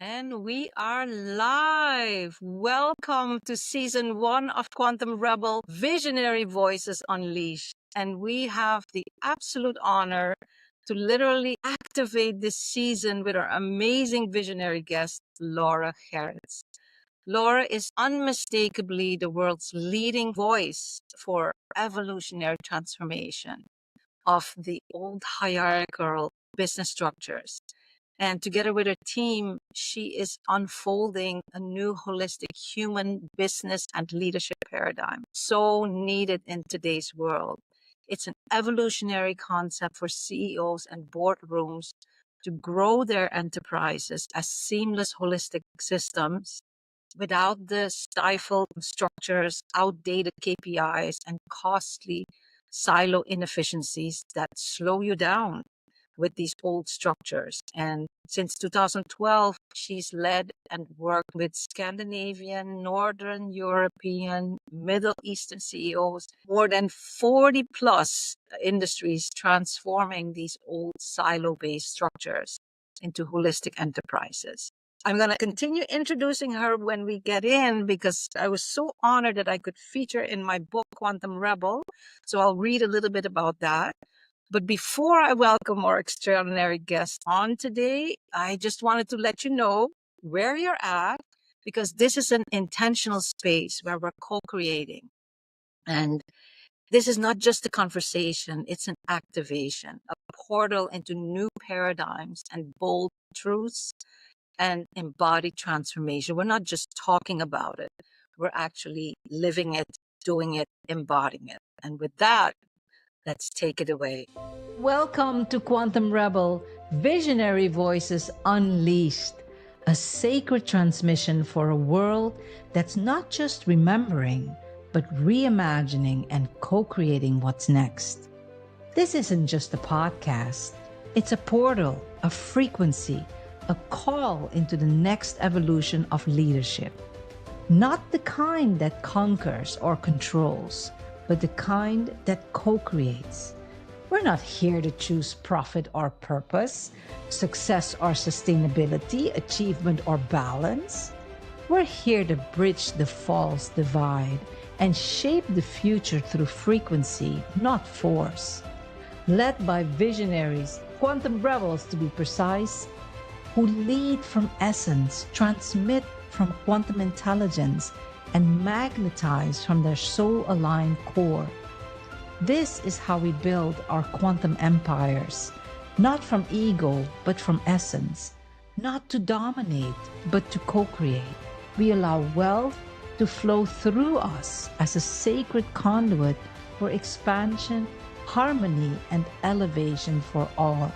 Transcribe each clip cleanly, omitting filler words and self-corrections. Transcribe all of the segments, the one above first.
And we are live. Welcome to season 1 of Quantum Rebel Visionary Voices Unleashed. And we have the absolute honor to literally activate this season with our amazing visionary guest, Laura Gerrits. Laura is unmistakably the world's leading voice for evolutionary transformation of the old hierarchical business structures. And together with her team, she is unfolding a new holistic human business and leadership paradigm, so needed in today's world. It's an evolutionary concept for CEOs and boardrooms to grow their enterprises as seamless holistic systems without the stifled structures, outdated KPIs, and costly silo inefficiencies that slow you down with these old structures. And since 2012, she's led and worked with Scandinavian, Northern European, Middle Eastern CEOs, more than 40 plus industries, transforming these old silo based structures into holistic enterprises. I'm going to continue introducing her when we get in because I was so honored that I could feature in my book, Quantum Rebel. So I'll read a little bit about that. But before I welcome our extraordinary guest on today, I just wanted to let you know where you're at because this is an intentional space where we're co-creating. And this is not just a conversation, it's an activation, a portal into new paradigms and bold truths and embodied transformation. We're not just talking about it, we're actually living it, doing it, embodying it. And with that, let's take it away. Welcome to Quantum Rebel Visionary Voices Unleashed, a sacred transmission for a world that's not just remembering, but reimagining and co-creating what's next. This isn't just a podcast, it's a portal, a frequency, a call into the next evolution of leadership. Not the kind that conquers or controls, but the kind that co-creates. We're not here to choose profit or purpose, success or sustainability, achievement or balance. We're here to bridge the false divide and shape the future through frequency, not force. Led by visionaries, quantum rebels to be precise, who lead from essence, transmit from quantum intelligence, and magnetize from their soul-aligned core. This is how we build our quantum empires, not from ego, but from essence, not to dominate, but to co-create. We allow wealth to flow through us as a sacred conduit for expansion, harmony, and elevation for all.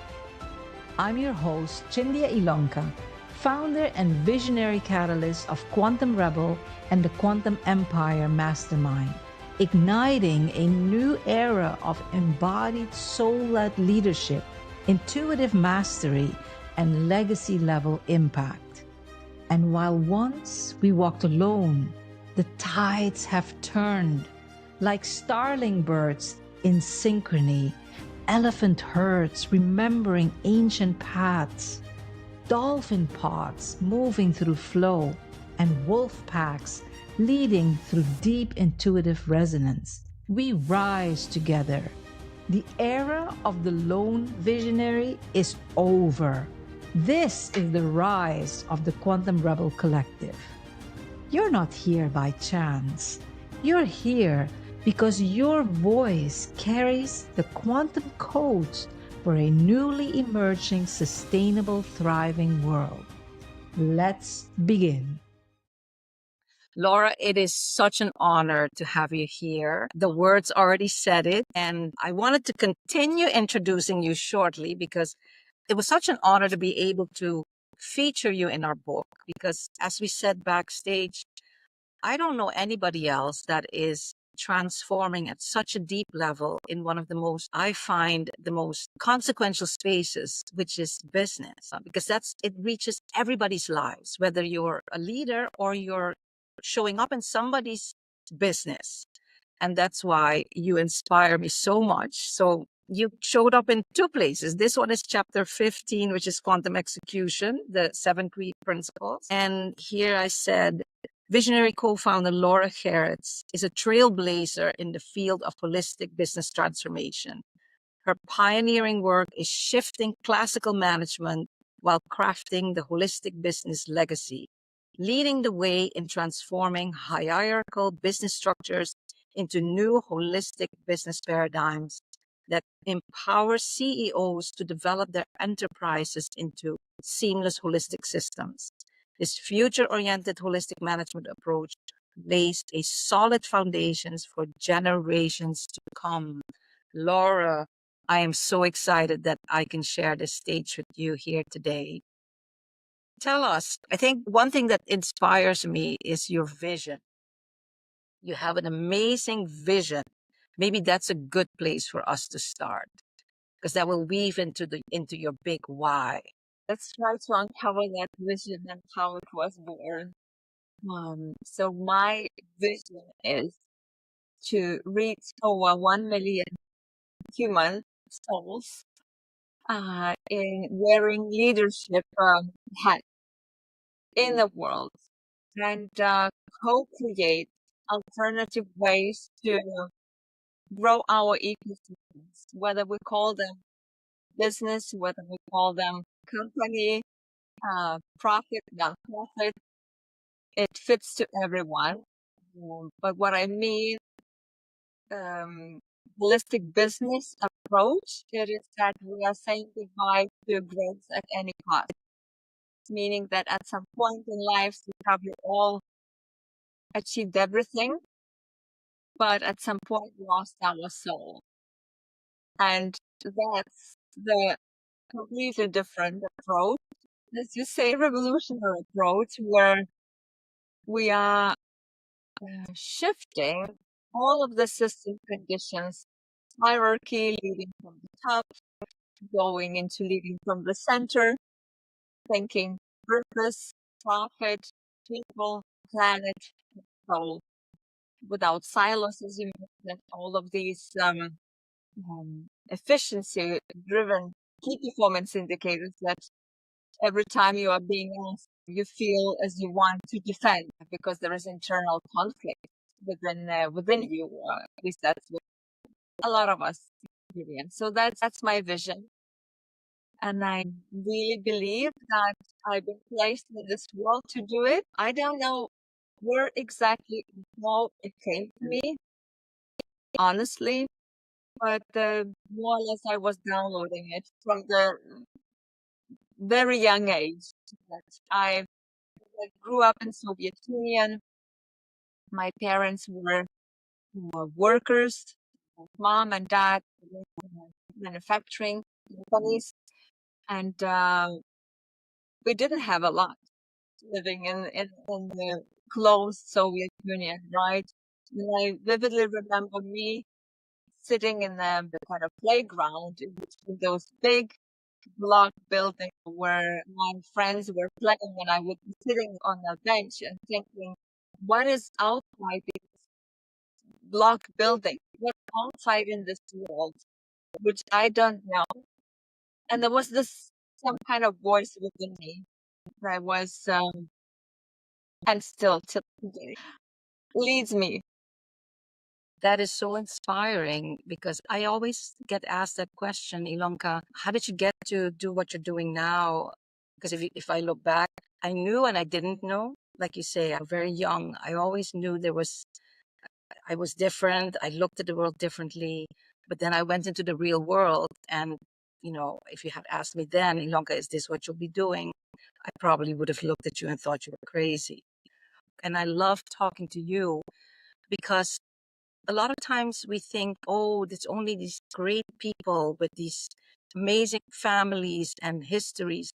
I'm your host, CHINDIA ILONKA, founder and visionary catalyst of Quantum Rebel and the Quantum Empire Mastermind, igniting a new era of embodied soul-led leadership, intuitive mastery, and legacy-level impact. And while once we walked alone, the tides have turned. Like starling birds in synchrony, elephant herds remembering ancient paths, dolphin pods moving through flow, and wolf packs leading through deep intuitive resonance. We rise together. The era of the lone visionary is over. This is the rise of the Quantum Rebel Collective. You're not here by chance. You're here because your voice carries the quantum codes for a newly emerging, sustainable, thriving world. Let's begin. Laura, it is such an honor to have you here. The words already said it, and I wanted to continue introducing you shortly because it was such an honor to be able to feature you in our book. Because as we said backstage, I don't know anybody else that is transforming at such a deep level in one of the most, I find, the most consequential spaces, which is business, because it reaches everybody's lives, whether you're a leader or you're showing up in somebody's business. And that's why you inspire me so much. So you showed up in two places. This one is chapter 15, which is quantum execution, the 7 key principles. And here I said, visionary co-founder Laura Gerrits is a trailblazer in the field of holistic business transformation. Her pioneering work is shifting classical management while crafting the holistic business legacy, leading the way in transforming hierarchical business structures into new holistic business paradigms that empower CEOs to develop their enterprises into seamless holistic systems. This future-oriented holistic management approach lays a solid foundations for generations to come. Laura, I am so excited that I can share the stage with you here today. Tell us, I think one thing that inspires me is your vision. You have an amazing vision. Maybe that's a good place for us to start because that will weave into your big why. Let's try to uncover that vision and how it was born. So my vision is to reach over 1 million human souls in wearing leadership hat in the world and co-create alternative ways to grow our ecosystems, whether we call them business, whether we call them company, profit, non-profit, it fits to everyone. But what I mean, um, holistic business approach, it is that we are saying goodbye to growth at any cost, meaning that at some point in life, we probably all achieved everything, but at some point lost our soul. And that's the completely different approach. Let's just say revolutionary approach where we are shifting all of the system conditions, hierarchy leading from the top, going into leading from the center, thinking purpose, profit, people, planet, soul, without silos, as you mentioned, all of these efficiency-driven key performance indicators that every time you are being asked, you feel as you want to defend because there is internal conflict within you. At least that's what a lot of us experience. So that's my vision, and I really believe that I've been placed in this world to do it. I don't know where exactly how it came to me, honestly, but more or less I was downloading it from the very young age. That I grew up in Soviet Union. My parents were workers. Mom and dad were manufacturing companies, and we didn't have a lot living in the closed Soviet Union, right? And I vividly remember me sitting in the kind of playground in between those big block buildings where my friends were playing, and I would be sitting on a bench and thinking, what is outside this block building? What's outside in this world, which I don't know. And there was this some kind of voice within me that was and still till today leads me. That is so inspiring because I always get asked that question, Ilonka, how did you get to do what you're doing now? Because if I look back, I knew and I didn't know. Like you say, I'm very young. I always knew I was different. I looked at the world differently. But then I went into the real world. And, if you had asked me then, Ilonka, is this what you'll be doing? I probably would have looked at you and thought you were crazy. And I love talking to you because a lot of times we think, oh, there's only these great people with these amazing families and histories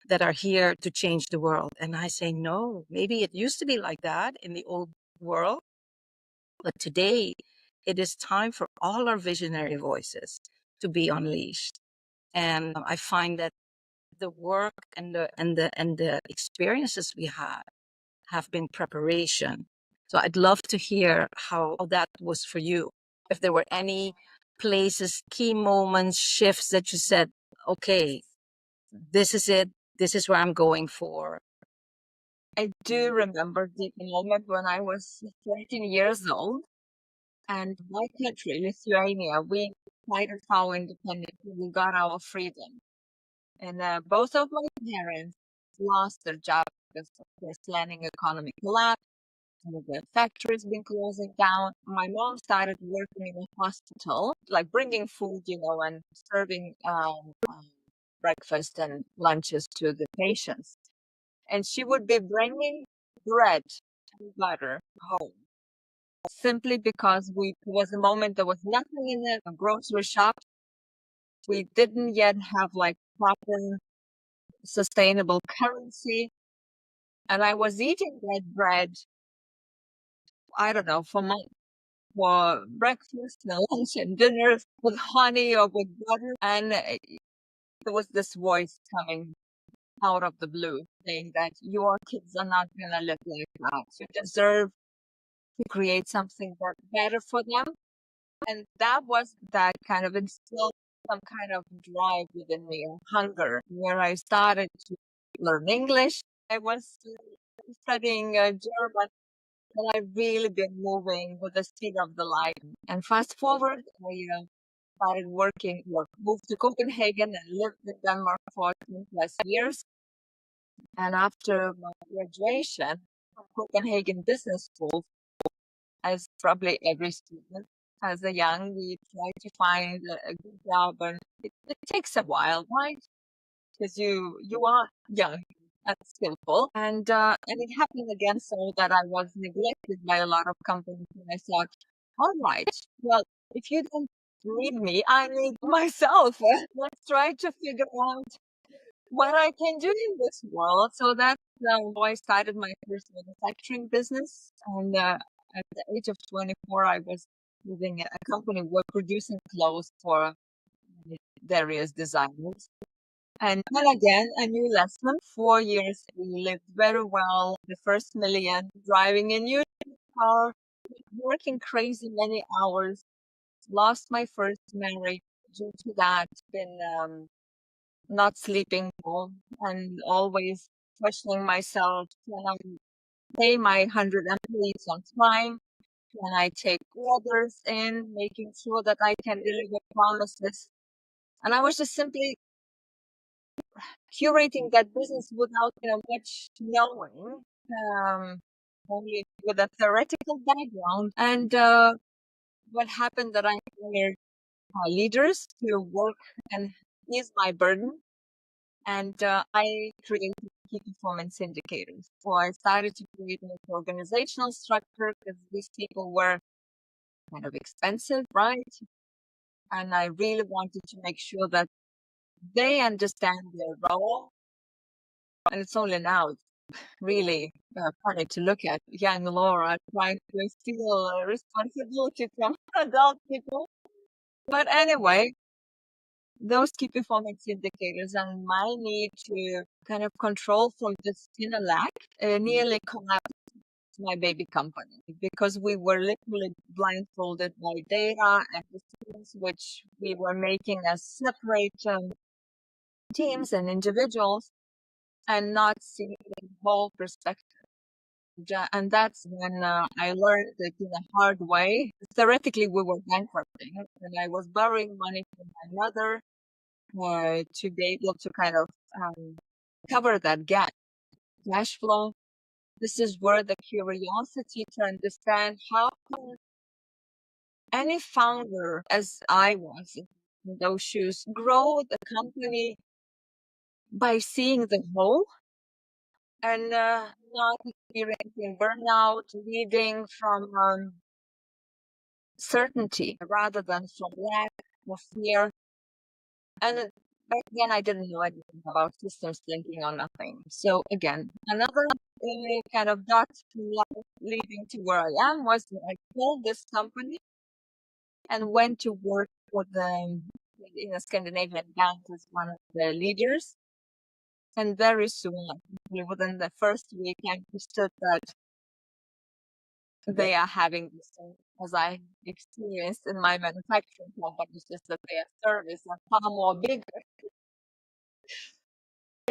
that are here to change the world. And I say, no, maybe it used to be like that in the old world. But today, it is time for all our visionary voices to be unleashed. And I find that the work and the experiences we have been preparation. So I'd love to hear how that was for you. If there were any places, key moments, shifts that you said, okay, this is it. This is where I'm going for? I do remember the moment when I was 13 years old, and my country, Lithuania, we fighted for our independence. We got our freedom. And both of my parents lost their job because of the Islamic economic collapse. Some of the factories been closing down. My mom started working in a hospital, like bringing food, and serving breakfast and lunches to the patients. And she would be bringing bread and butter home simply because it was a moment there was nothing in the grocery shop. We didn't yet have like proper sustainable currency. And I was eating that bread, I don't know, for breakfast and lunch and dinner with honey or with butter. And there was this voice coming out of the blue saying that your kids are not going to live like that. You deserve to create something better for them. And that kind of instilled some kind of drive within me, or hunger, where I started to learn English. I was studying German, and I've really been moving with the speed of the light. And fast forward, I started moved to Copenhagen and lived in Denmark for 10 plus years. And after my graduation from Copenhagen Business School, as probably every student, as a young, we try to find a good job, and it takes a while, right? Because you are young and skillful, and it happened again, so that I was neglected by a lot of companies, and I thought, all right, well, if you don't need me, I need myself. Let's try to figure out what I can do in this world. So that's how I started my first manufacturing business. And at the age of 24, I was leading a company. We're producing clothes for various designers. And then again, a new lesson. 4 years, we lived very well. The first million, driving a new car, working crazy many hours. Lost my first marriage due to that. Been not sleeping well and always questioning myself. Can I pay my 100 employees on time? Can I take orders in, making sure that I can deliver promises? And I was just simply curating that business without, much knowing, only with a theoretical background. And what happened that I hired leaders to work and ease my burden. And I created key performance indicators. So I started to create an organizational structure because these people were kind of expensive, right? And I really wanted to make sure that they understand their role. And it's only now really funny to look at young Laura trying to feel responsibility from adult people. But anyway, those key performance indicators and my need to kind of control from this inner lack nearly collapsed my baby company because we were literally blindfolded by data and decisions which we were making as separate teams and individuals and not seeing the whole perspective. And that's when I learned that in a hard way. Theoretically, we were bankrupting, and I was borrowing money from my mother to be able to kind of cover that gap. Cash flow. This is where the curiosity to understand how can any founder, as I was in those shoes, grow the company by seeing the whole and not experiencing burnout, leading from certainty rather than from lack or fear. And back then, I didn't know anything about systems thinking or nothing. So again, another kind of dot leading to where I am was that I sold this company and went to work for in a Scandinavian bank as one of the leaders. And very soon, like, within the first week, I understood that they are having this as I experienced in my manufacturing companies, just that their service are far more bigger.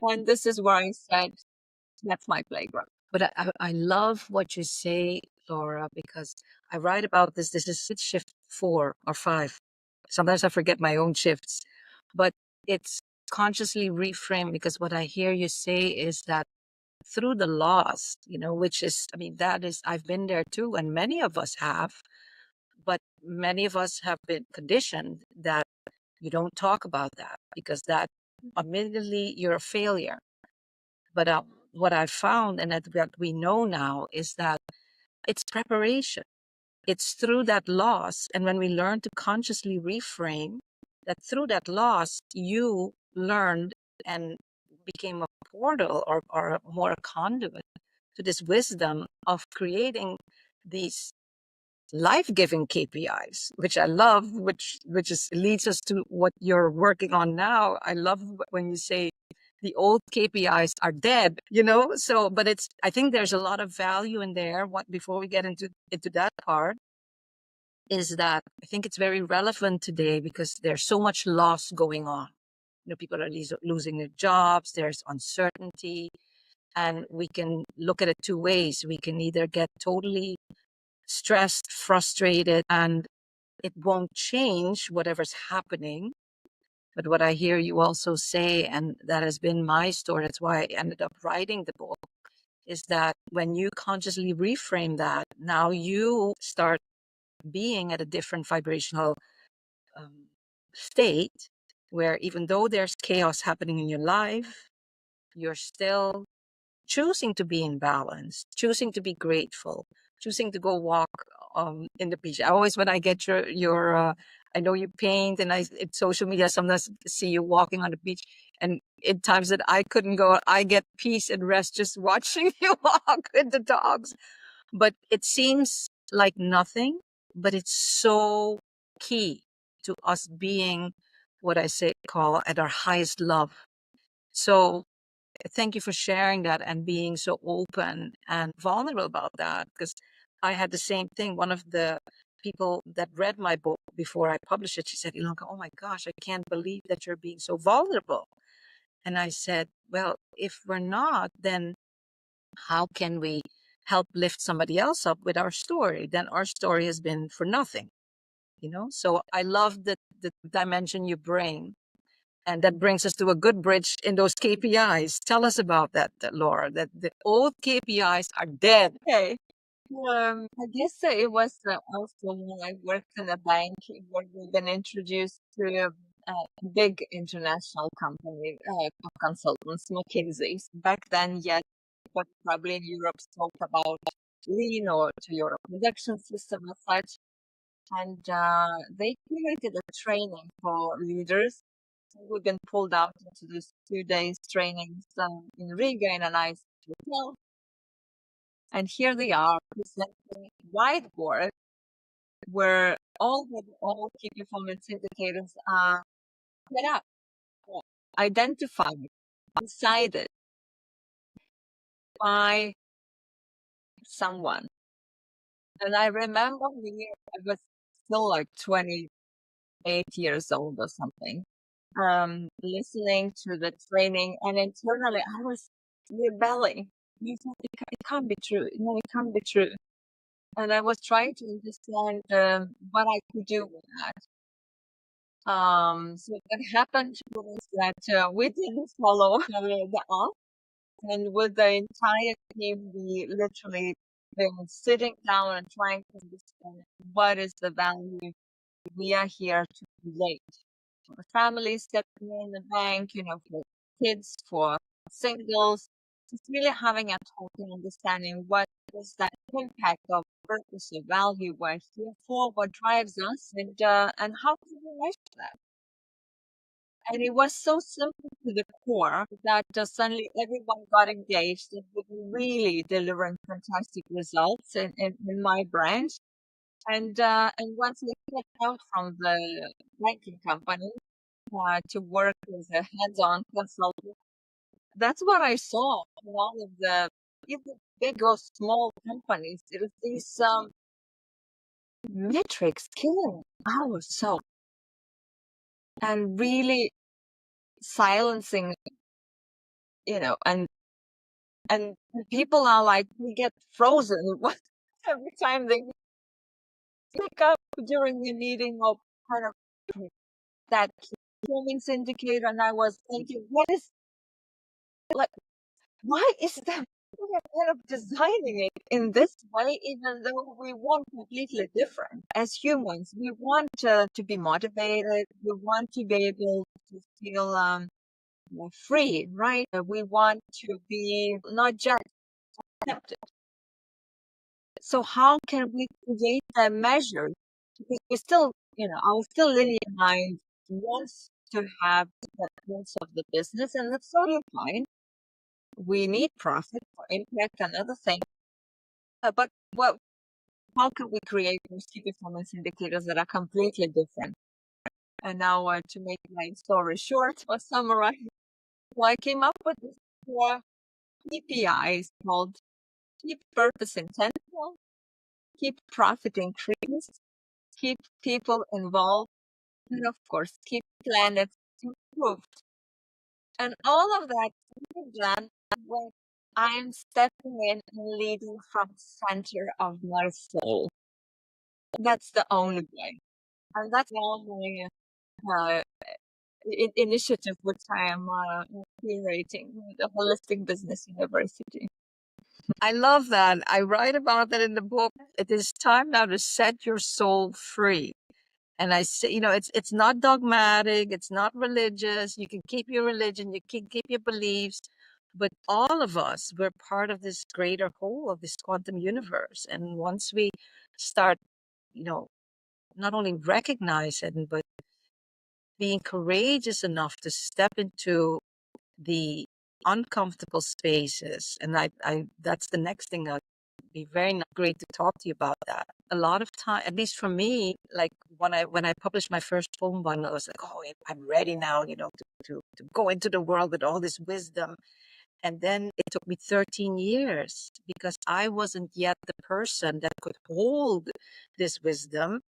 And this is where I said, that's my playground. But I love what you say, Laura, because I write about this. This is shift 4 or 5. Sometimes I forget my own shifts, but it's consciously reframe, because what I hear you say is that through the loss, which is, I mean, that is, I've been there too, and many of us have, but many of us have been conditioned that you don't talk about that because that immediately you're a failure. But what I found, and that what we know now, is that it's preparation. It's through that loss. And when we learn to consciously reframe that through that loss, you learned and became a portal, or more a conduit to this wisdom of creating these life-giving KPIs, which I love, which is leads us to what you're working on now. I love when you say the old KPIs are dead, So, but I think there's a lot of value in there. What Before we get into that part, is that I think it's very relevant today because there's so much loss going on. People are losing their jobs. There's uncertainty, and we can look at it two ways. We can either get totally stressed, frustrated, and it won't change whatever's happening. But what I hear you also say, and that has been my story, that's why I ended up writing the book, is that when you consciously reframe that, now you start being at a different vibrational state, where even though there's chaos happening in your life, you're still choosing to be in balance, choosing to be grateful, choosing to go walk in the beach. I always, when I get your I know you paint, and in social media sometimes see you walking on the beach, and in times that I couldn't go, I get peace and rest just watching you walk with the dogs. But it seems like nothing, but it's so key to us being what I call at our highest love. So thank you for sharing that and being so open and vulnerable about that, because I had the same thing. One of the people that read my book before I published it, she said, Ilonka, oh my gosh, I can't believe that you're being so vulnerable. And I said, well, if we're not, then how can we help lift somebody else up with our story? Then our story has been for nothing, So I love the dimension you bring. And that brings us to a good bridge in those KPIs. Tell us about that, Laura, that the old KPIs are dead. Okay. I guess it was also when I worked in a bank where we've been introduced to a big international company of consultants, McKinsey's. Back then, yet, what probably in Europe spoke about lean or to your production system as such. And they created a training for leaders. We've been pulled out into this 2 days trainings in Riga in a nice hotel. And here they are presenting a whiteboard where all key performance indicators are set up, identified, decided by someone. And I remember I was still like 28 years old or something, listening to the training, and internally I was rebelling. I thought, it can't be true. No, it can't be true. And I was trying to understand what I could do with that. So what happened was that we didn't follow the app, and with the entire team, we literally been sitting down and trying to understand what is the value we are here to create for families that are in the bank, for kids, for singles. Just really having a talk and understanding what is that impact of purpose or value we're here for, what drives us, and how can we measure that? And it was so simple to the core that suddenly everyone got engaged and was really delivering fantastic results in my branch. And once I stepped out from the banking company to work as a hands-on consultant, that's what I saw in all of the either big or small companies. It was these metrics killing our soul and really silencing, and people are like, we get frozen every time they pick up during the meeting of kind of that performance indicator. And I was thinking, like, why is that? We are kind of designing it in this way, even though we want completely different. As humans, we want to be motivated. We want to be able to feel free, right? We want to be not just accepted. So how can we create a measure? Because we still, our still linear mind wants to have the pulse of the business, and that's totally fine. We need profit for impact and other things. But how can we create those key performance indicators that are completely different? And now, to make my story short or summarize, I came up with this 4 KPIs called keep purpose intentional, keep profit increased, keep people involved, and of course, keep planet improved. And all of that can be done when I'm stepping in and leading from center of my soul. That's the only way. And that's the only uh, initiative which I am curating with the Holistic Business University. I love that. I write about that in the book. It is time now to set your soul free. And I say, it's not dogmatic, it's not religious. You can keep your religion, you can keep your beliefs, but all of us, we're part of this greater whole of this quantum universe. And once we start, not only recognizing, but being courageous enough to step into the uncomfortable spaces. And that's the next thing. I'd be very great to talk to you about that. A lot of time, at least for me, like when I published my first poem bundle, I was like, oh, I'm ready now, to go into the world with all this wisdom. And then it took me 13 years because I wasn't yet the person that could hold this wisdom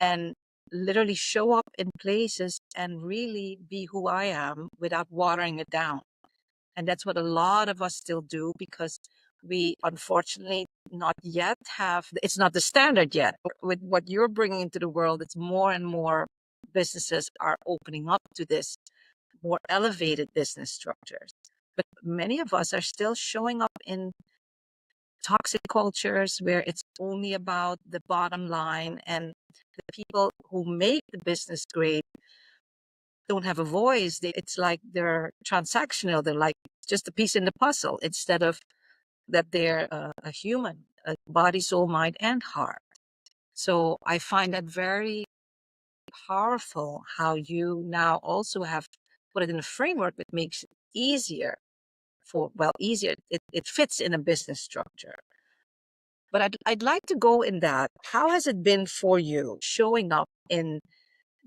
and literally show up in places and really be who I am without watering it down. And that's what a lot of us still do because we unfortunately not yet have, it's not the standard yet. With what you're bringing into the world, it's more and more businesses are opening up to this more elevated business structures. But many of us are still showing up in toxic cultures where it's only about the bottom line, and the people who make the business great don't have a voice. It's like they're transactional. They're like just a piece in the puzzle instead of that they're a human, a body, soul, mind, and heart. So I find that very powerful how you now also have put it in a framework that makes it easier easier. It fits in a business structure. But I'd like to go in that. How has it been for you showing up in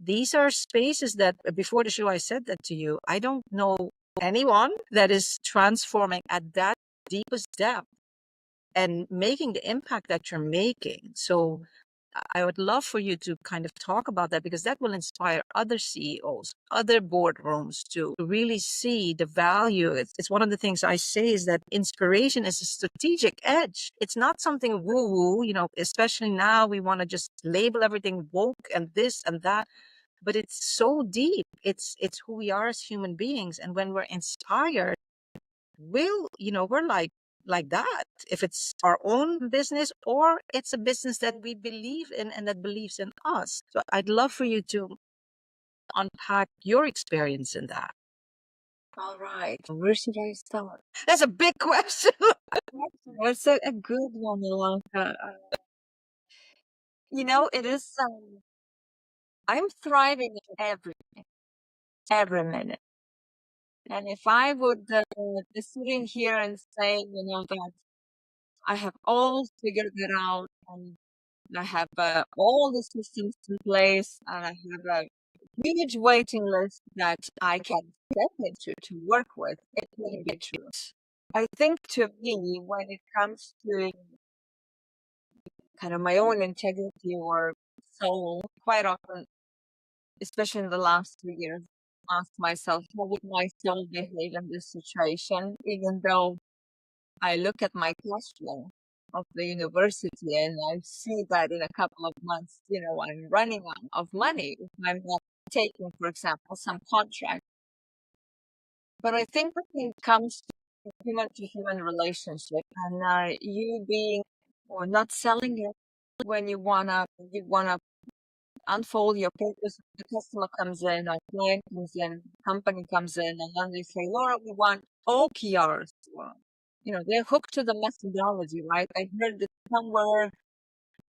these are spaces that before the show, I said that to you. I don't know anyone that is transforming at that deepest depth and making the impact that you're making. So I would love for you to kind of talk about that because that will inspire other CEOs, other boardrooms to really see the value. It's one of the things I say is that inspiration is a strategic edge. It's not something woo-woo, especially now we want to just label everything woke and this and that, but it's so deep. It's who we are as human beings. And when we're inspired, we're like that, if it's our own business or it's a business that we believe in and that believes in us. So I'd love for you to unpack your experience in that. All right. Where should I start? That's a big question. It's a good one, Ilonka. It is, I'm thriving every minute. And if I would be sitting here and say, that I have all figured it out and I have all the systems in place and I have a huge waiting list that I can step into to work with, it wouldn't be true. I think to me, when it comes to kind of my own integrity or soul, quite often, especially in the last 2 years, ask myself, how would my soul behave in this situation? Even though I look at my cash flow of the university and I see that in a couple of months, I'm running out of money if I'm not taking, for example, some contract. But I think when it comes to human relationship and you being or not selling it when you wanna unfold your purpose, the customer comes in, a client comes in, company comes in, and then they say, Laura, we want OKRs. Well, they're hooked to the methodology, right? I heard it somewhere,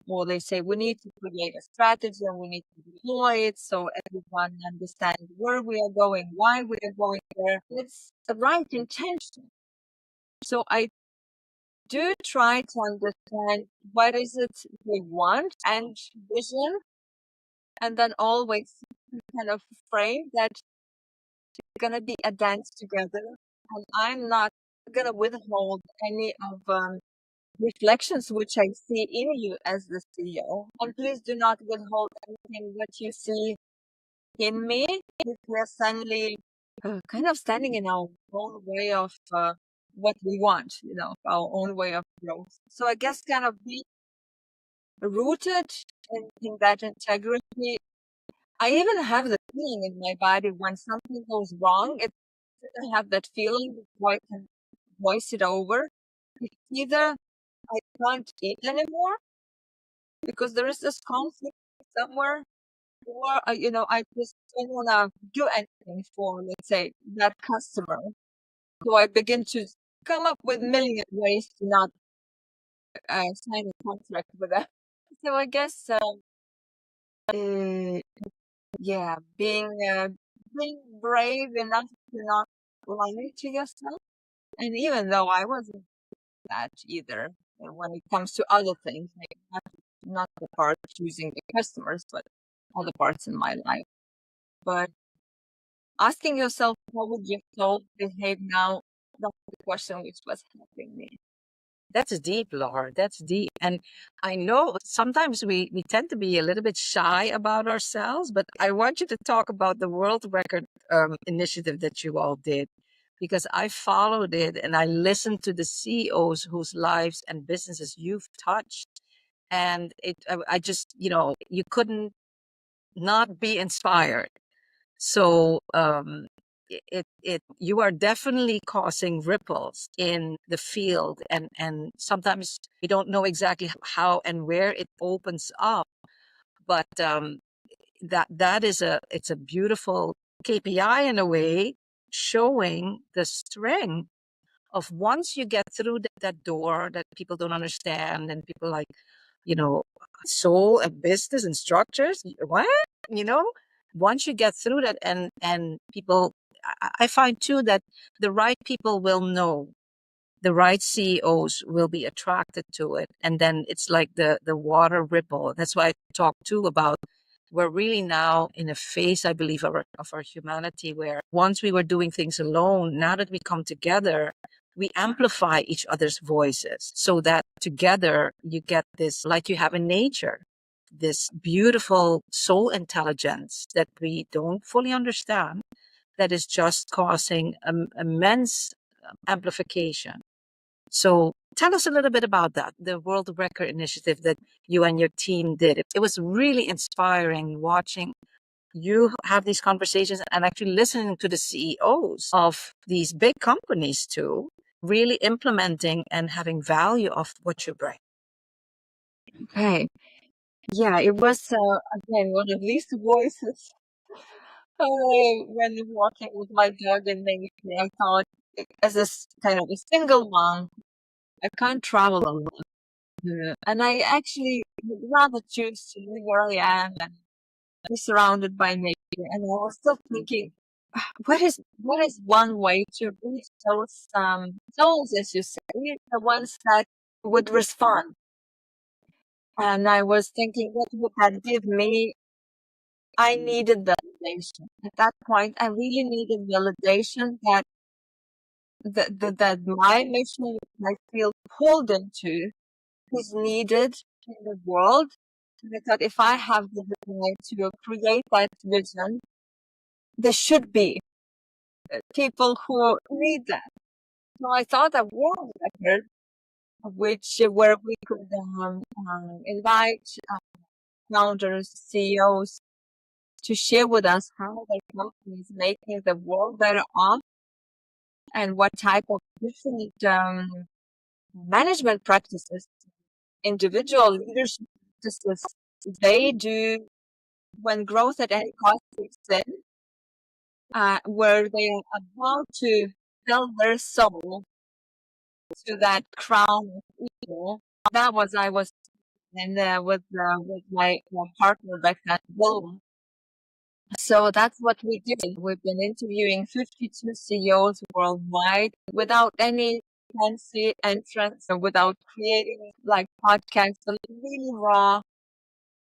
or they say we need to create a strategy and we need to deploy it so everyone understands where we are going, why we are going there. It's the right intention. So I do try to understand what is it they want and vision, and then always kind of frame that it's gonna be a dance together, and I'm not gonna withhold any of reflections which I see in you as the CEO. And please do not withhold anything that you see in me, if we're suddenly kind of standing in our own way of what we want, our own way of growth. So I guess kind of be rooted in that integrity. I even have the feeling in my body when something goes wrong. I have that feeling before I can voice it over. It's either I can't eat anymore because there is this conflict somewhere, or I just don't want to do anything for, let's say, that customer. So I begin to come up with million ways to not sign a contract with them. So I guess, uh, yeah, being brave enough to not lie to yourself. And even though I wasn't that either, when it comes to other things, like not the part choosing the customers, but other parts in my life. But asking yourself, how would your soul behave now? That's the question which was helping me. That's deep, Laura. That's deep. And I know sometimes we tend to be a little bit shy about ourselves, but I want you to talk about the world record initiative that you all did, because I followed it and I listened to the CEOs whose lives and businesses you've touched. And I just, you couldn't not be inspired. So you are definitely causing ripples in the field, and sometimes we don't know exactly how and where it opens up, but that is it's a beautiful KPI in a way, showing the strength of once you get through that door that people don't understand, and people like, you know, soul and business and structures. What? You know, once you get through that, and people, I find too that the right people will know, the right CEOs will be attracted to it, and then it's like the water ripple. That's why I talk too about we're really now in a phase, I believe, of our humanity where once we were doing things alone, now that we come together, we amplify each other's voices so that together you get this, like you have in nature, this beautiful soul intelligence that we don't fully understand, that is just causing immense amplification. So tell us a little bit about that, the World Record Initiative that you and your team did. It was really inspiring watching you have these conversations and actually listening to the CEOs of these big companies too, really implementing and having value of what you bring. Okay. Yeah, it was, again, one of these voices. When walking with my dog in nature, I thought, as kind of a single mom, I can't travel a lot. And I actually would rather choose to live where I am and be surrounded by nature. And I was still thinking, what is one way to reach those souls, as you say, the ones that would respond? And I was thinking, what would that give me? I needed validation. At that point, I really needed validation that my mission, I feel pulled into, is needed in the world. And I thought if I have the desire to create that vision, there should be people who need that. So I thought a world record, where we could invite founders, CEOs to share with us how their company is making the world better off and what type of different management practices, individual leadership practices they do when growth at any cost is in, where they are about to sell their soul to that crown of evil. That was I was and with my partner back then, Will. So that's what we do. We've been interviewing 52 CEOs worldwide without any fancy entrance and without creating like podcasts, a really raw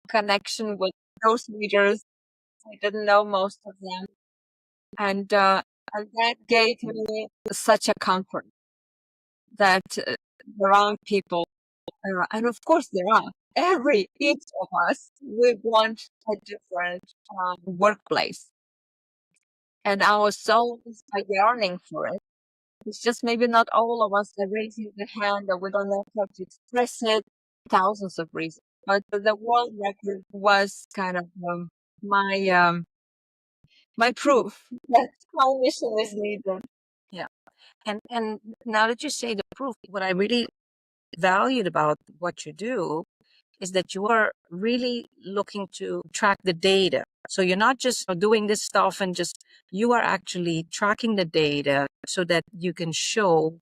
connection with those leaders. I didn't know most of them. And that gave me such a comfort that there are people, and of course there are. Each of us, we want a different workplace. And our soul is a yearning for it. It's just maybe not all of us are raising the hand or we don't know how to express it. Thousands of reasons. But the world record was kind of my my proof that my mission is needed. Yeah. And now that you say the proof, what I really valued about what you do is that you are really looking to track the data. So you're not just doing this stuff and just, you are actually tracking the data so that you can show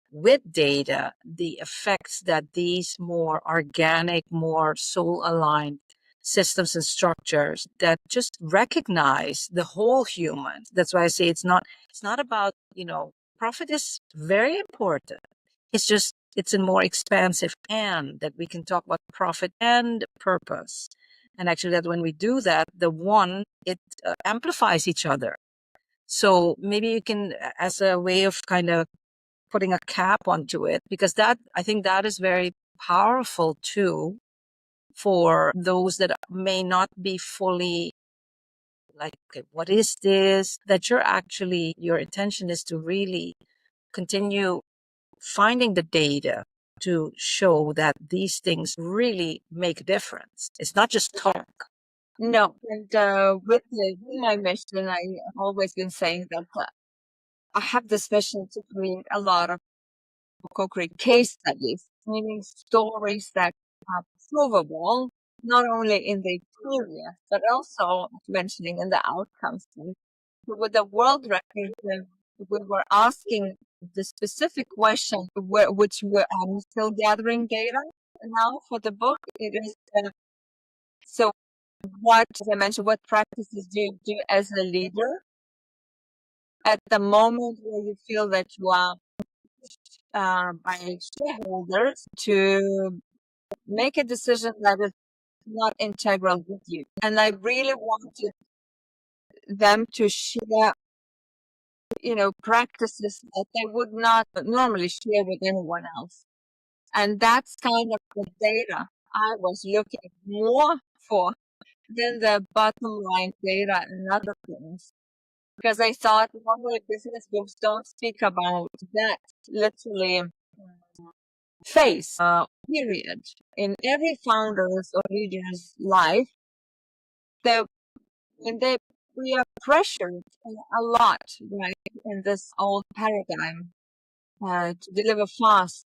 with data the effects that these more organic, more soul aligned systems and structures that just recognize the whole human. That's why I say it's not about, profit is very important. It's just, it's a more expansive and that we can talk about profit and purpose. And actually that when we do that, the one, it amplifies each other. So maybe you can, as a way of kind of putting a cap onto it, because that, I think that is very powerful too for those that may not be fully like, okay, what is this? That you're actually, your intention is to really continue finding the data to show that these things really make a difference. It's not just talk. No, and with my mission, I've always been saying that I have this mission to create a lot of co-create case studies, meaning stories that are provable, not only in the experience, but also mentioning in the outcomes. So with the world record, we were asking the specific question, I'm still gathering data now for the book. It is so what, as I mentioned, what practices do you do as a leader at the moment where you feel that you are by shareholders to make a decision that is not integral with you. And I really wanted them to share, practices that they would not normally share with anyone else. And that's kind of the data I was looking more for than the bottom line data and other things. Because I thought normally business books don't speak about that literally phase, period. In every founder's or leader's life, they when they we are pressured a lot, right, in this old paradigm to deliver fast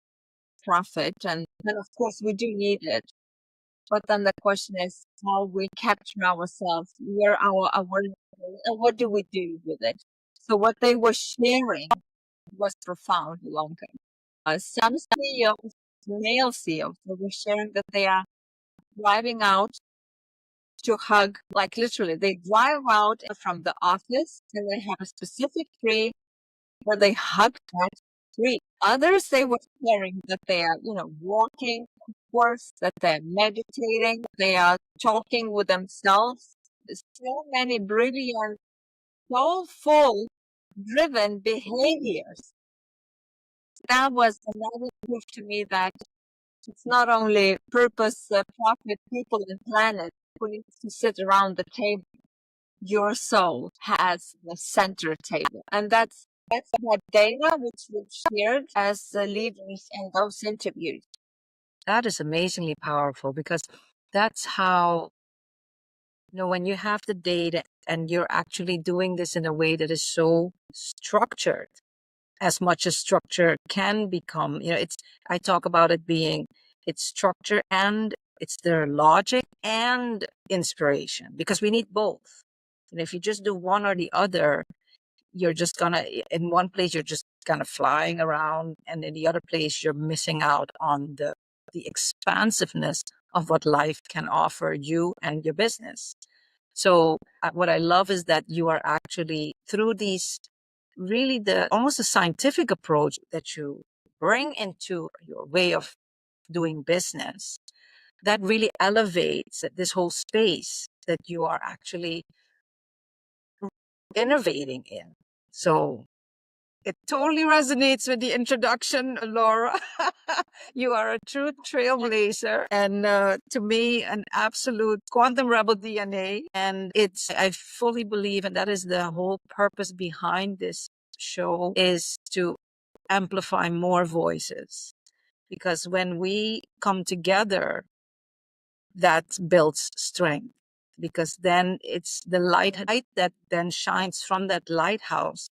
profit, and of course we do need it. But then the question is how we capture ourselves, where our awareness is, and what do we do with it? So what they were sharing was profound, Ilonka. Some CEOs, male CEOs, they were sharing that they are driving out to hug, like literally, they drive out from the office and they have a specific tree where they hug that tree. Others, they were sharing that they are, walking, of course, that they're meditating, they are talking with themselves. So many brilliant, soulful, driven behaviors. That was another proof to me that It's not only purpose, profit, people, and planet who needs to sit around the table. Your soul has the center table, and that's what data which we've shared as leaders in those interviews. That is amazingly powerful because that's how, when you have the data and you're actually doing this in a way that is so structured, as much as structure can become, I talk about it being, it's structure and it's their logic and inspiration, because we need both. And if you just do one or the other, you're just gonna, in one place you're just kind of flying around, and in the other place you're missing out on the expansiveness of what life can offer you and your business. So what I love is that you are actually, through these, really the almost a scientific approach that you bring into your way of doing business, that really elevates this whole space that you are actually innovating in. So it totally resonates with the introduction, Laura. You are a true trailblazer, and to me, an absolute quantum rebel DNA. And I fully believe, and that is the whole purpose behind this show, is to amplify more voices. Because when we come together, that builds strength. Because then it's the light that then shines from that lighthouse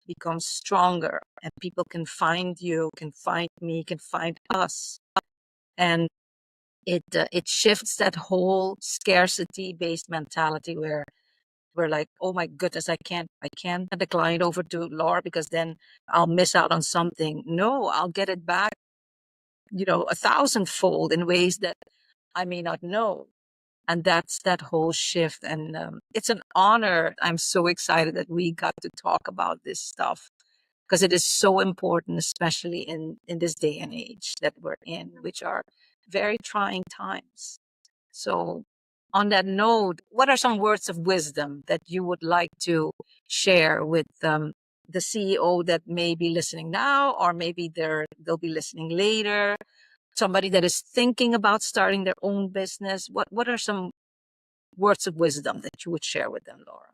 becomes stronger, and people can find you, can find me, can find us. And it shifts that whole scarcity based mentality where we're like, oh my goodness, I can't hand the client over to Laura because then I'll miss out on something. No, I'll get it back, 1,000-fold in ways that I may not know. And that's that whole shift. And it's an honor. I'm so excited that we got to talk about this stuff, because it is so important, especially in this day and age that we're in, which are very trying times. So on that note, what are some words of wisdom that you would like to share with the CEO that may be listening now, or maybe they'll be listening later, somebody that is thinking about starting their own business? What are some words of wisdom that you would share with them, Laura?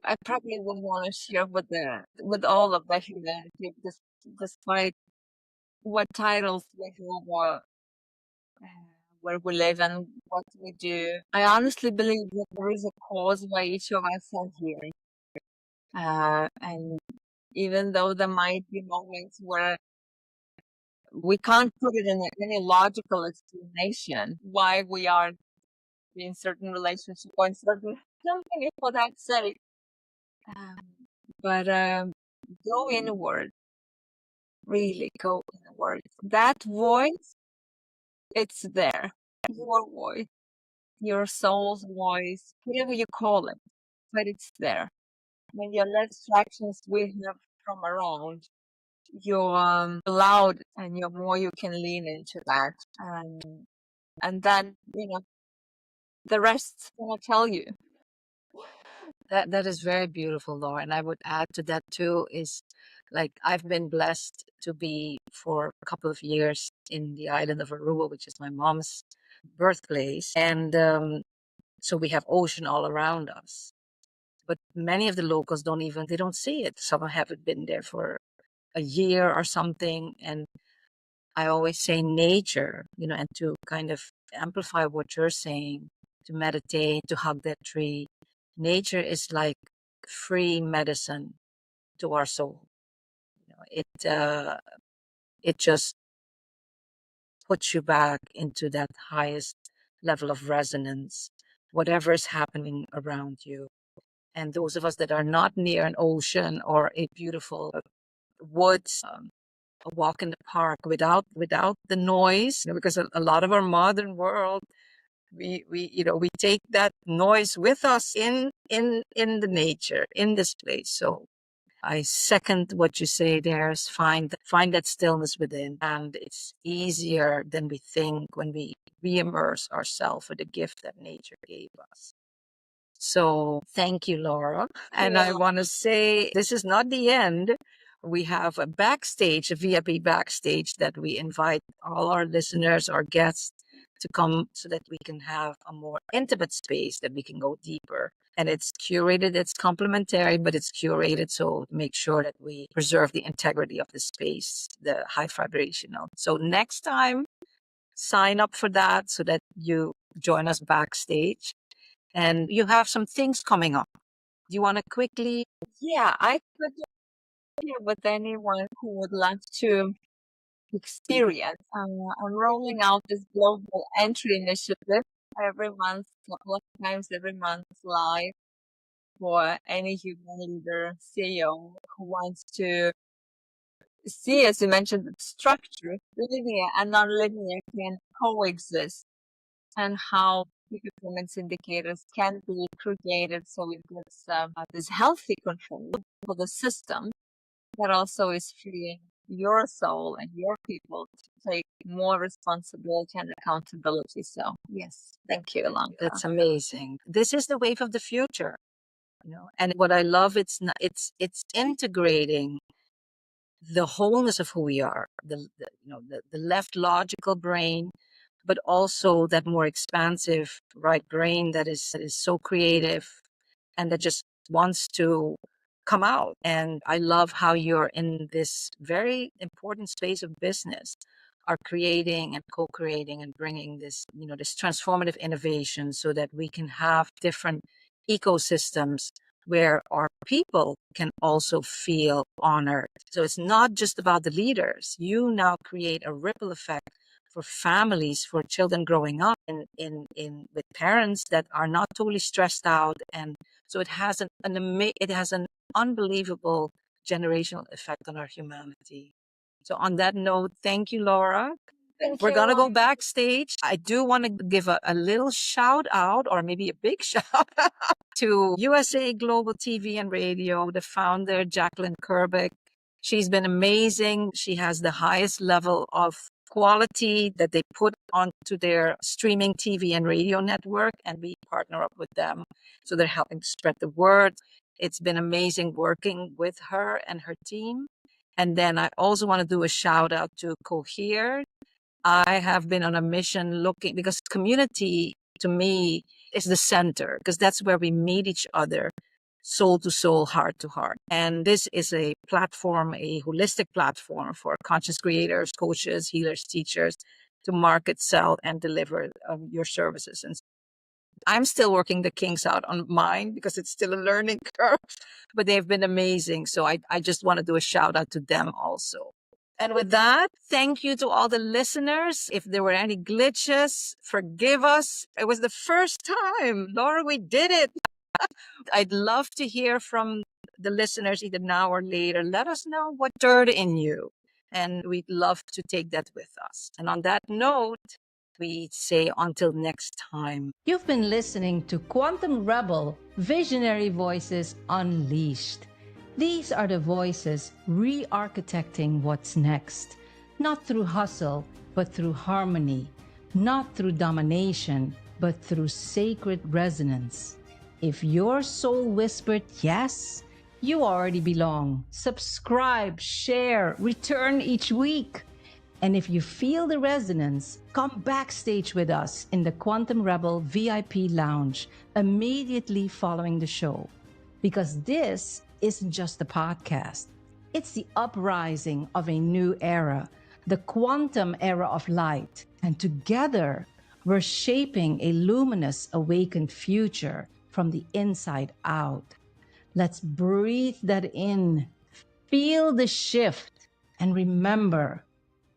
I probably would want to share with all of the humanity, despite what titles we have, or where we live and what we do. I honestly believe that there is a cause why each of us are here. And even though there might be moments where we can't put it in any logical explanation why we are in certain relationship or in certain company for that sake. But go inward, really go inward. That voice, it's there. Your voice, your soul's voice, whatever you call it, but it's there. When you're less distractions we have from around, you're loud, and you're more you can lean into that. And then, the rest gonna tell you. That is very beautiful, Laura. And I would add to that too, is like, I've been blessed to be for a couple of years in the island of Aruba, which is my mom's birthplace. And so we have ocean all around us. But many of the locals they don't see it. Some haven't been there for a year or something. And I always say nature, and to kind of amplify what you're saying, to meditate, to hug that tree. Nature is like free medicine to our soul. It just puts you back into that highest level of resonance, whatever is happening around you. And those of us that are not near an ocean or a beautiful woods, a walk in the park without the noise, because a lot of our modern world, we take that noise with us in the nature, in this place. So I second what you say there, is find that stillness within. And it's easier than we think when we re-immerse ourselves with the gift that nature gave us. So thank you, Laura. And I want to say this is not the end. We have a backstage, a VIP backstage that we invite all our listeners, our guests to come so that we can have a more intimate space that we can go deeper. And it's curated, it's complimentary, but it's curated. So make sure that we preserve the integrity of the space, the high vibrational. So next time, sign up for that so that you join us backstage. And you have some things coming up. Do you want to quickly? Yeah, I could share with anyone who would like to experience. I'm rolling out this global entry initiative every month, a couple of times every month live for any human leader, CEO who wants to see, as you mentioned, the structure, linear and non-linear can coexist, and how key performance indicators can be created so it gives this healthy control for the system that also is freeing your soul and your people to take more responsibility and accountability. So yes, thank you, Ilonka. That's amazing. This is the wave of the future, And what I love, it's integrating the wholeness of who we are, the left logical brain, but also that more expansive right brain that is so creative and that just wants to come out. And I love how you're in this very important space of business, are creating and co-creating and bringing this transformative innovation so that we can have different ecosystems where our people can also feel honored. So it's not just about the leaders. You now create a ripple effect for families, for children growing up in with parents that are not totally stressed out, and so it has an unbelievable generational effect on our humanity. So on that note, thank you, Laura. Thank We're you, going to go Ilonka. backstage. I do want to give a little shout out, or maybe a big shout out, to USA Global TV and Radio, the founder, Jacqueline Kerbick. She's been amazing. She has the highest level of quality that they put onto their streaming TV and radio network, and we partner up with them. So they're helping to spread the word. It's been amazing working with her and her team. And then I also want to do a shout out to Cohere. I have been on a mission looking, because community to me is the center, because that's where we meet each other, soul to soul, heart to heart. And this is a platform, a holistic platform for conscious creators, coaches, healers, teachers to market, sell, and deliver your services. And I'm still working the kinks out on mine because it's still a learning curve, but they've been amazing. So I just want to do a shout out to them also. And with that, thank you to all the listeners. If there were any glitches, forgive us. It was the first time. Laura, we did it. I'd love to hear from the listeners either now or later. Let us know what stirred in you. And we'd love to take that with us. And on that note, we say until next time. You've been listening to Quantum Rebel Visionary Voices Unleashed. These are the voices re-architecting what's next, not through hustle, but through harmony, not through domination, but through sacred resonance. If your soul whispered yes, you already belong. Subscribe, share, return each week. And if you feel the resonance, come backstage with us in the Quantum Rebel VIP Lounge immediately following the show. Because this isn't just a podcast. It's the uprising of a new era, the quantum era of light. And together, we're shaping a luminous, awakened future from the inside out. Let's breathe that in, feel the shift, and remember,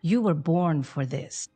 you were born for this.